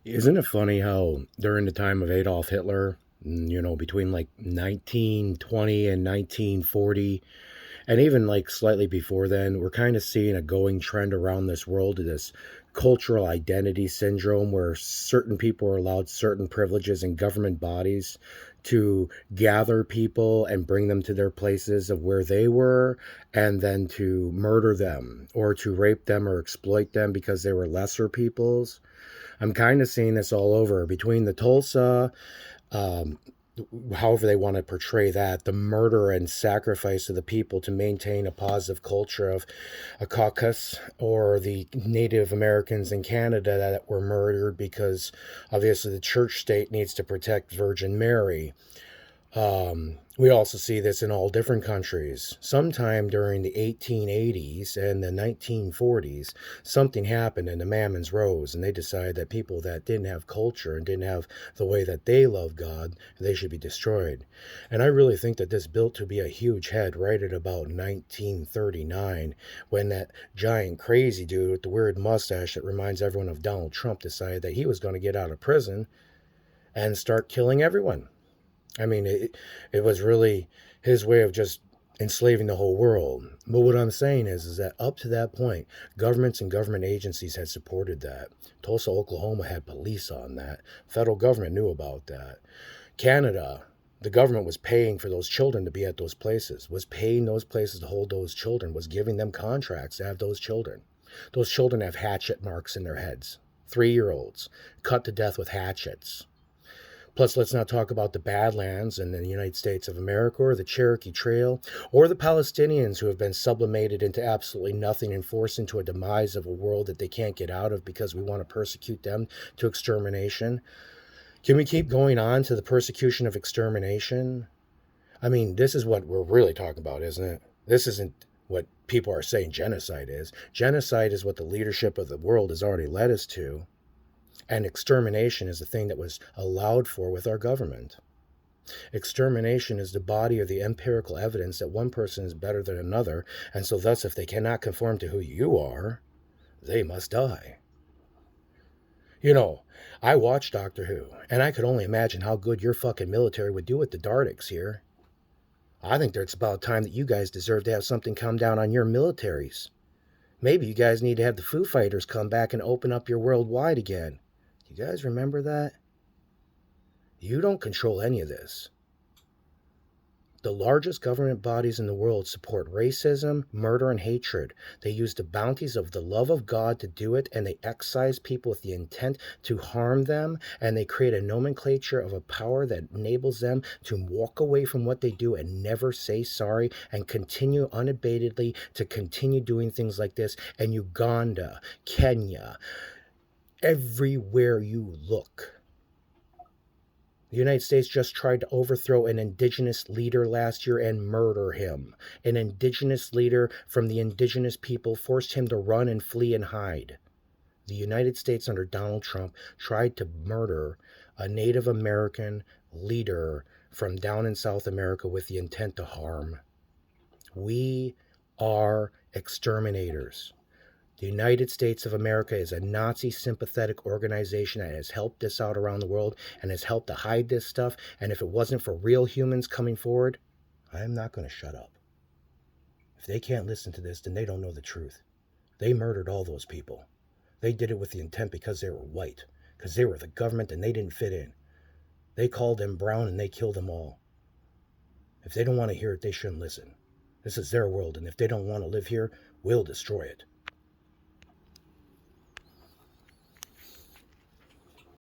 Isn't it funny how during the time of Adolf Hitler, between like 1920 and 1940, and even like slightly before then, we're kind of seeing a going trend around this world of this cultural identity syndrome where certain people are allowed certain privileges in government bodies to gather people and bring them to their places of where they were and then to murder them or to rape them or exploit them because they were lesser peoples. I'm kind of seeing this all over between the Tulsa, um, however they want to portray that, the murder and sacrifice of the people to maintain a positive culture of a caucus, or the Native Americans in Canada that were murdered because obviously the church state needs to protect Virgin Mary. We also see this in all different countries. Sometime during the 1880s and the 1940s, something happened and the Mammons rose, and they decided that people that didn't have culture and didn't have the way that they love God, they should be destroyed. And I really think that this built to be a huge head right at about 1939, when that giant crazy dude with the weird mustache that reminds everyone of Donald Trump decided that he was going to get out of prison and start killing everyone. I mean, it was really his way of just enslaving the whole world. But what I'm saying is that up to that point, governments and government agencies had supported that. Tulsa, Oklahoma had police on that. Federal government knew about that. Canada, the government was paying for those children to be at those places, was paying those places to hold those children, was giving them contracts to have those children. Those children have hatchet marks in their heads. 3-year-olds cut to death with hatchets. Plus, let's not talk about the Badlands in the United States of America, or the Cherokee Trail, or the Palestinians who have been sublimated into absolutely nothing and forced into a demise of a world that they can't get out of because we want to persecute them to extermination. Can we keep going on to the persecution of extermination? I mean, this is what we're really talking about, isn't it? This isn't what people are saying genocide is. Genocide is what the leadership of the world has already led us to. And extermination is the thing that was allowed for with our government. Extermination is the body of the empirical evidence that one person is better than another, and so thus if they cannot conform to who you are, they must die. You know, I watch Doctor Who, and I could only imagine how good your fucking military would do with the Dardics here. I think that it's about time that you guys deserve to have something come down on your militaries. Maybe you guys need to have the Foo Fighters come back and open up your world wide again. You guys remember that? You don't control any of this. The largest government bodies in the world support racism, murder, and hatred. They use the bounties of the love of God to do it, and they excise people with the intent to harm them, and they create a nomenclature of a power that enables them to walk away from what they do and never say sorry and continue unabatedly to continue doing things like this. And Uganda, Kenya, everywhere you look. The United States just tried to overthrow an indigenous leader last year and murder him. An indigenous leader from the indigenous people forced him to run and flee and hide. The United States under Donald Trump tried to murder a Native American leader from down in South America with the intent to harm. We are exterminators. The United States of America is a Nazi sympathetic organization that has helped us out around the world and has helped to hide this stuff. And if it wasn't for real humans coming forward, I'm not going to shut up. If they can't listen to this, then they don't know the truth. They murdered all those people. They did it with the intent because they were white, because they were the government and they didn't fit in. They called them brown and they killed them all. If they don't want to hear it, they shouldn't listen. This is their world, and if they don't want to live here, we'll destroy it.